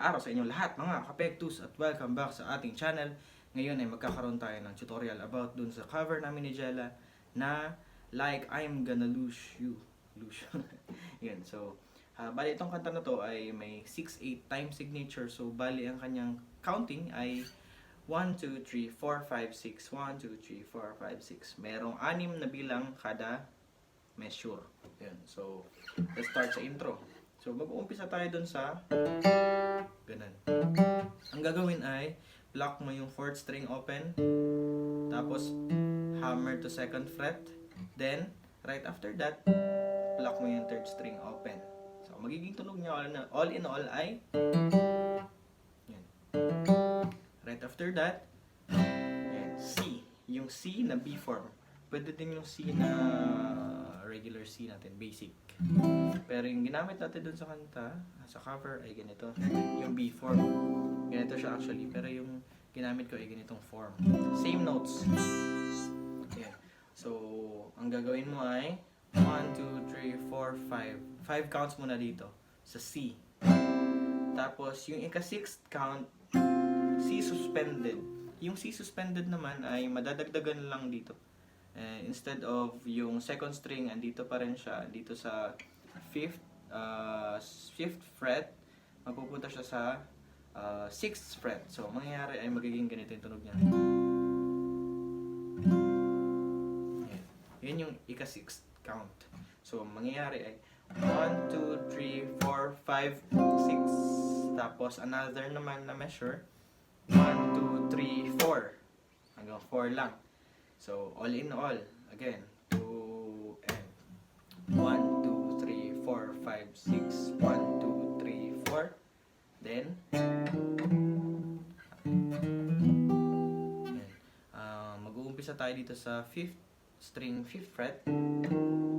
araw sa inyong lahat mga kapektus at welcome back sa ating channel. Ngayon ay magkakaroon tayo ng tutorial about dun sa cover namin ni Gela na Like I'm Gonna Lose You. Yan, so bali itong kanta na to ay may 6-8 time signature. So bali ang kanyang counting ay 1, 2, 3, 4, 5, 6 1, 2, 3, 4, 5, 6. Merong 6 na bilang kada measure. Yan, so let's start sa intro. So, mag-uumpisa tayo dun sa ganun. Ang gagawin ay pluck mo yung 4th string open, tapos hammer to 2nd fret, then right after that, pluck mo yung 3rd string open. So, magiging tunog niya all in all ay yan. Right after that, yan, C. Yung C na B form. Pwede din yung C na regular C natin, basic. Pero yung ginamit natin dun sa kanta, sa cover ay ganito, yung B form. Ganito siya actually, pero yung ginamit ko ay ganitong form. Same notes. Ayan. So, ang gagawin mo ay 1, 2, 3, 4, 5. 5 counts muna dito sa C. Tapos, yung ika-6th count, C suspended. Yung C suspended naman ay madadagdagan lang dito. Instead of yung 2nd string, andito pa rin siya, dito sa 5th fret, mapupunta siya sa 6th fret. So, mangyayari ay magiging ganito yung tunog niya. Yan yung ika-6th count. So, mangyayari ay 1, 2, 3, 4, 5, 6. Tapos, another naman na measure, 1, 2, 3, 4. Hanggang 4 lang. So, all in all, again, 2 and 1, 2, 3, 4, 5, 6, 1, 2, 3, 4. Then, mag-uumpisa tayo dito sa 5th string, 5th fret.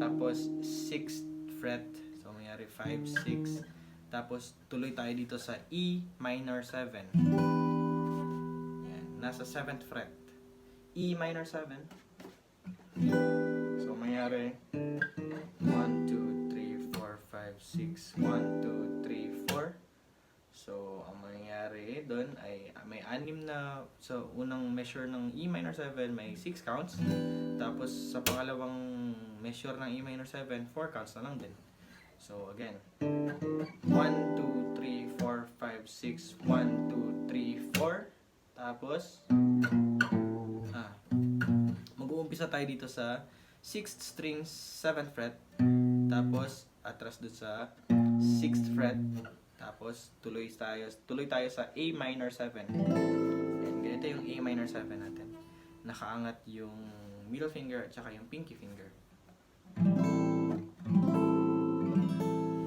Tapos, 6th fret. So, mayroon 5, 6. Tapos, tuloy tayo dito sa E minor 7. Yan, nasa 7th fret. E minor 7. So, mayroon 1, 2, 3, 4, 5, 6. 1, 2, 3, 4. So, ang mangyayari doon ay may 6 na, so unang measure ng E minor 7 may 6 counts. Tapos sa pangalawang measure ng E minor 7, 4 counts na lang din. So, again, 1, 2, 3, 4, 5, 6. 1, 2, 3, 4. Tapos mag-uumpisa tayo dito sa 6th string, 7th fret. Tapos atras doon sa 6th fret. Tapos tuloy tayo sa A minor 7. And ganito yung A minor 7 natin. Nakaangat yung middle finger at saka yung pinky finger.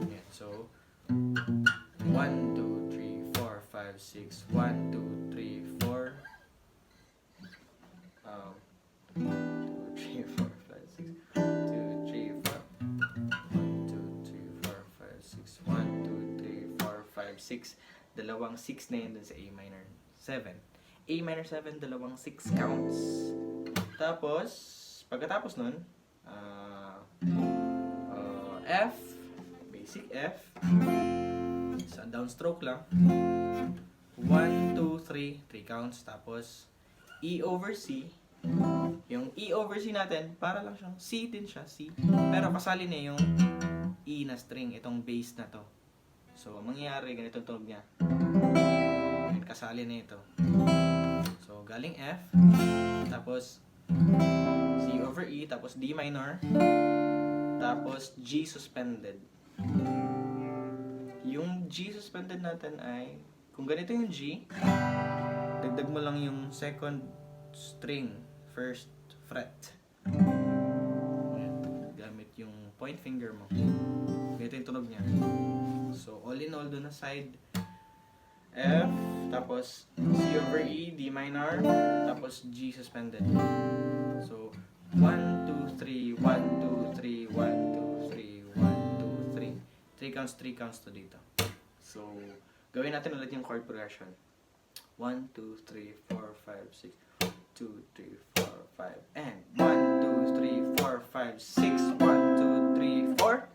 Ayan, so 1, 2, 3, 4, 5, 6. 1, 2, 3, 4. 2, 3, 4, 5, 6. 2, 3, 4. 1, 2, 3, 4, 5, 6. 1, 2, 3, 4, 5, 6. Dalawang 6 na yun dun sa A minor 7. A minor 7, dalawang 6 counts. Tapos, pagkatapos nun, F, basic F. Sa downstroke lang. 1, 2, 3, 3 counts. Tapos, E over C. Yung E over C natin, para lang siyang C din siya, C. Pero kasali na yung E na string, itong bass na to. So, mangyayari, ganito tunog niya. And kasali na ito. So, galing F, tapos C over E, tapos D minor, tapos G suspended. Yung G suspended natin ay, kung ganito yung G, dagdag mo lang yung 2nd string, 1st fret. Gamit yung point finger mo. Ganito yung tunog niya. So, all in all, doon na side F, tapos C over E, D minor, tapos G suspended. So, 1, 2, 3, 1, 2, 3, 1, 2, 3, 1, 2, 3. 3 counts to dito. So, gawin natin ulit yung chord progression. 1, 2, 3, 4, 5, 6. 2, 3, 4, 5. And 1, 2, 3, 4, 5, 6. 1, 2, 3, 4.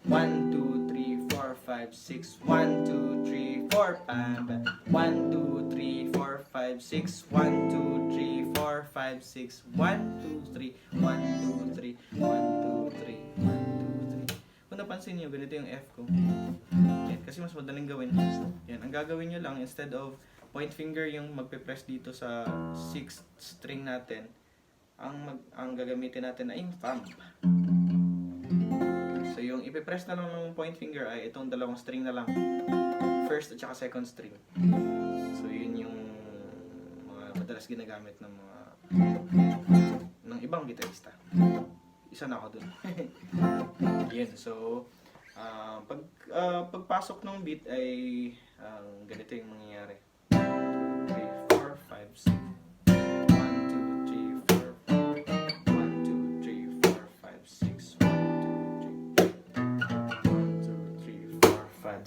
1, 2, 3, 4, 5, 6, 1, 2, 3, 4, 5, 1, 2, 3, 4, 5, 6, 1, 2, 3, 4, 5, 6, 1, 2, 3, 1, 2, 3, 1, 2, 3, 1, 2, 3. Kung napansin nyo, ganito yung F ko. Yan, kasi mas madaling gawin. Yan, ang gagawin nyo lang, instead of point finger yung magpe-press dito sa 6th string natin, ang gagamitin natin ay yung thumb. So yung ipe-press na lang ng point finger ay itong dalawang string na lang. First at saka second string. So yun yung mga madalas ginagamit ng ibang gitarista. Isa na ako dun. Yun, so pagpasok ng beat ay ganito yung mangyayari. 3, 4, 5, 6.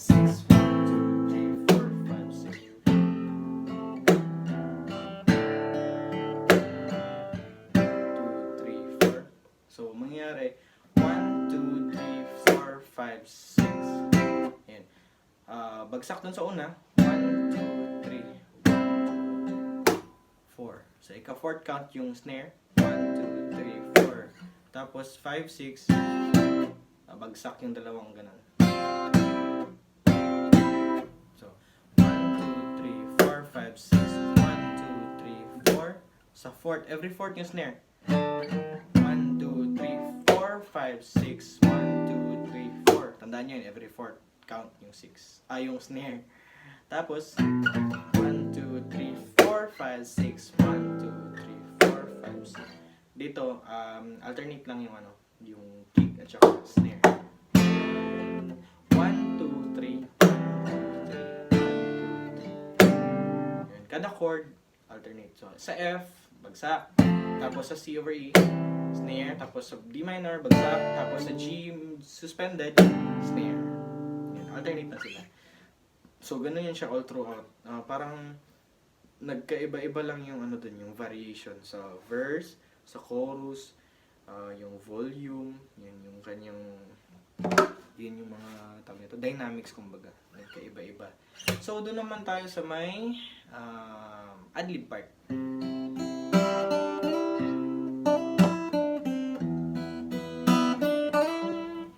6, 1, 2, 3, 4, 5, 6. 2, 3, 4. So, mangyari 1, 2, 3, 4, 5, 6. Ayan. Bagsak dun sa una. 1, 2, 3, 4. So, ika-fourth count yung snare. 1, 2, 3, 4. Tapos, 5, 6. Bagsak yung dalawang ganun. So, 1, 2, 3, 4, 5, 6. 1, 2, 3, 4. Sa fourth, every fourth yung snare. 1, 2, 3, 4, 5, 6. 1, 2, 3, 4. Tandaan nyo yun, every fourth count yung 6. Yung snare. Tapos, 1, 2, 3, 4, 5, 6. 1, 2, 3, 4, 5, 6. Dito, alternate lang yung yung kick at saka snare. 1, 2, 3. 1, 2, 3. 1, 2, 3. Kada chord, alternate. So, sa F, bagsak. Tapos sa C over E, snare. Tapos sa D minor, bagsak. Tapos sa G, suspended, snare. Yan, alternate na sila. So, ganun yun siya all throughout. Parang nagkaiba-iba lang yung yung variation sa verse, sa chorus, yung volume, yung kanyang, yun yung mga tawag nito, dynamics kumbaga, nagkaiba-iba. So doon naman tayo sa may adlib part.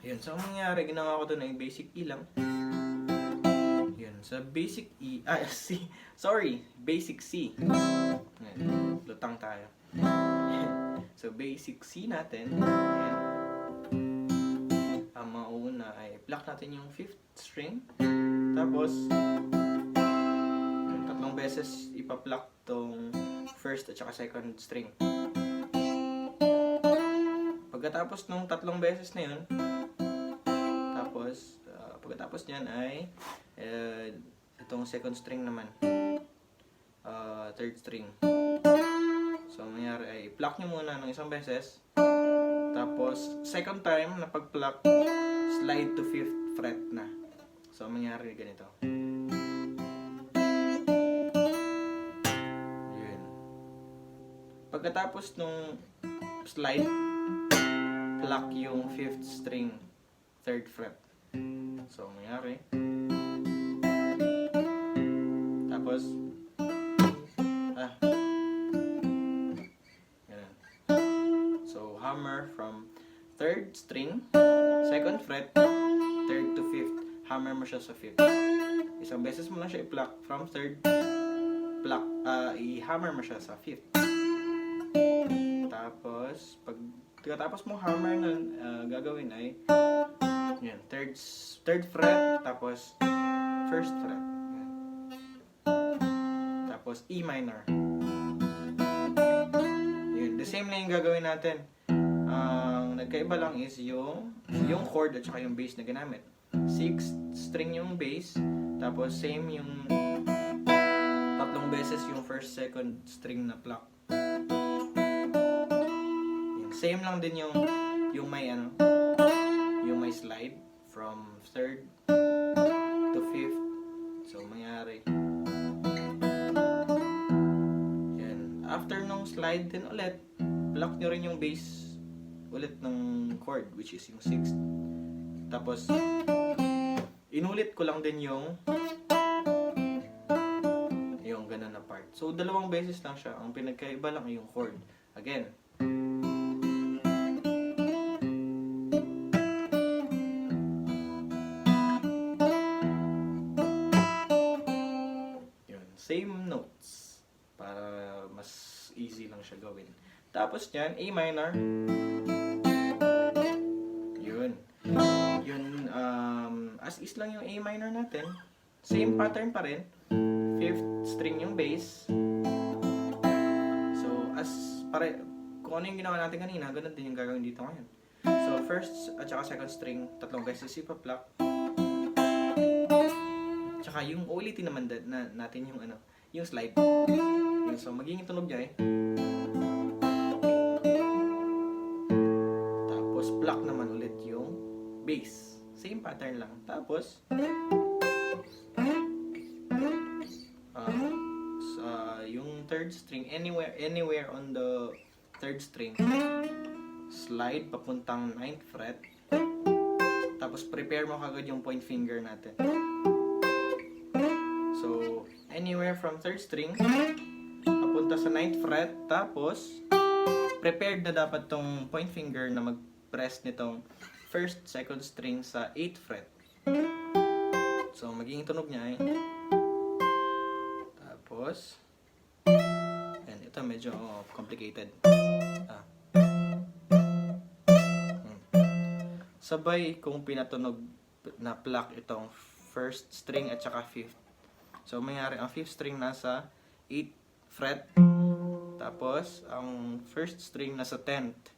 Yun, so ang nangyari, ginawa ko doon ay basic E lang. Yun, sa basic E, C, sorry, basic C. Ngayon, lutang tayo. So, basic C natin. Ayan. Ang mauna ay pluck natin yung 5th string. Tapos, tatlong beses ipa-pluck tong first at saka second string. Pagkatapos nung tatlong beses na yun, tapos, pagkatapos nyan ay itong second string naman. Third string. So, mangyari ay pluck nyo muna ng isang beses. Tapos, second time na pag-pluck, slide to 5th fret na. So, mangyari ganito. Yun. Pagkatapos nung slide, pluck yung 5th string, 3rd fret. So, mangyari. Tapos, hammer from 3rd string, 2nd fret, 3rd to 5th. Hammer mo siya sa 5th. Isang beses mo lang siya i-pluck from 3rd, pluck, i-hammer mo siya sa 5th. Tapos, pagkatapos mo hammer na gagawin ay yan, 3rd fret, tapos 1st fret. Yan. Tapos E minor. Yun, the same lang yung gagawin natin. Ang nagkaiba lang is yung chord at saka yung bass na ginamit. 6th string yung bass, tapos same yung tatlong beses yung first, second string na pluck. Same lang din yung may yung may slide from 3rd to 5th. So mangyari. Yan. After nung slide din ulit, pluck nyo rin yung bass ulit ng chord, which is yung 6th. Tapos inulit ko lang din yung ganun na part. So, dalawang beses lang siya. Ang pinagkaiba lang yung chord. Again. Yun. Same notes. Para mas easy lang siya gawin. Tapos yan, A minor. Yun. Yun, as is lang yung A minor natin. Same pattern pa rin. 5th string yung bass. So, kung ano yung ginawa natin kanina, ganun din yung gagawin dito ngayon. So, first at saka second string, tatlong beses ipa-pluck. Tsaka yung ulitin naman natin yung yung slide. Yun, so, magiging tunog niya Tapos, pluck naman ulit yung bass. Same pattern lang. Tapos, yung third string, anywhere on the third string, slide papuntang 9th fret. Tapos prepare mo kagad yung point finger natin. So, anywhere from third string papunta sa 9th fret. Tapos, prepared na dapat tong point finger na mag-press nitong first, second string sa 8th fret. So, magiging tunog niya Tapos, and ito medyo complicated. Sabay kung pinatunog na pluck itong first string at saka 5th. So, mayroon ang 5th string nasa 8th fret. Tapos, ang first string nasa 10th.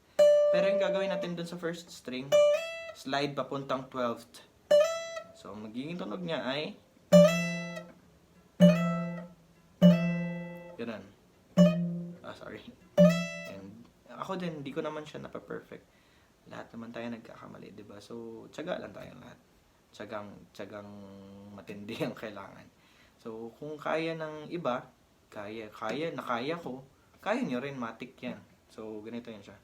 Pero yung gagawin natin dun sa first string, slide papuntang 12th. So, magiging tunog niya ay ganun. Sorry. And ako din, hindi ko naman siya napa-perfect. Lahat naman tayo nagkakamali, 'di ba? So, tiyaga lang tayo lahat. Tiyagang matindi ang kailangan. So, kung kaya ng iba, kaya ko, kaya nyo rin, matik yan. So, ganito yan siya.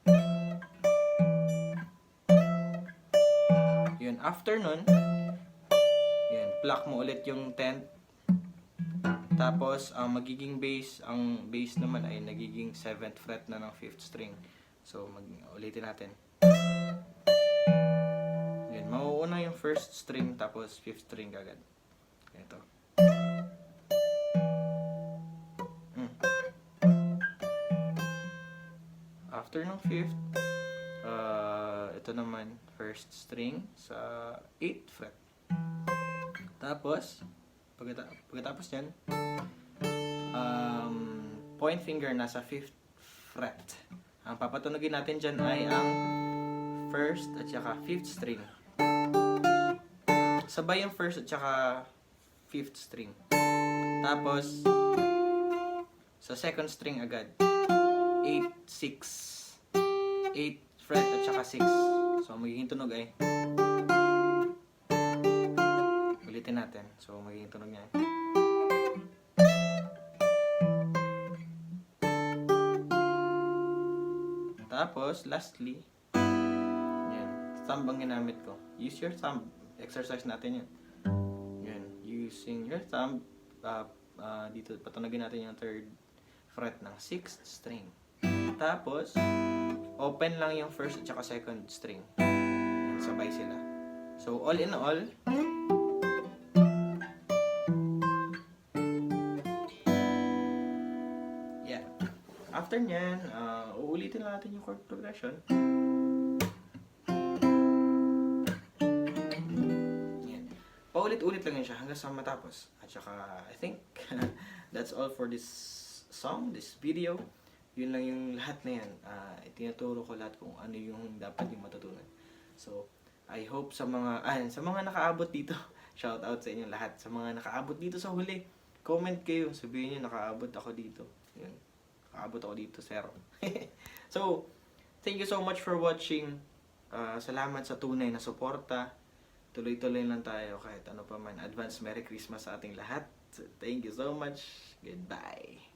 Yun, after nun, yan, pluck mo ulit yung 10th. Tapos, ang magiging bass naman ay nagiging 7th fret na ng 5th string. So, ulitin natin. Yan, mauuna yung first string, tapos 5th string agad. Ito. After ng 5th, ito naman, first string sa 8th fret. Tapos, pagkatapos yan, point finger nasa 5th fret. Ang papatunogin natin dyan ay ang first at saka 5th string. Sabay yung first at saka 5th string. Tapos, sa second string agad, 8, 6. 8 fret at saka 6. So, magiging tunog ay ulitin natin. So, magiging tunog niya. Tapos, lastly, yan, thumb ang ginamit ko. Use your thumb. Exercise natin yan. Yan, using your thumb, dito, patunogin natin yung 3rd fret ng 6th string. Tapos, open lang yung first at saka second string. Yan, sabay sila. So, all in all, yeah. After nyan, uulitin lang natin yung chord progression. Yan. Paulit-ulit lang yun siya hanggang sa matapos. At saka, I think, that's all for this song, this video. Yun lang yung lahat na yan. Itinuturo ko lahat kung ano yung dapat yung matutunan. So, I hope sa mga nakaabot dito, shout out sa inyo lahat. Sa mga nakaabot dito sa huli, comment kayo, sabihin nyo nakaabot ako dito. Yun. Nakaabot ako dito, 0. So, thank you so much for watching. Salamat sa tunay na suporta. Tuloy-tuloy lang tayo kahit ano pa man. Advance Merry Christmas sa ating lahat. So, thank you so much. Goodbye.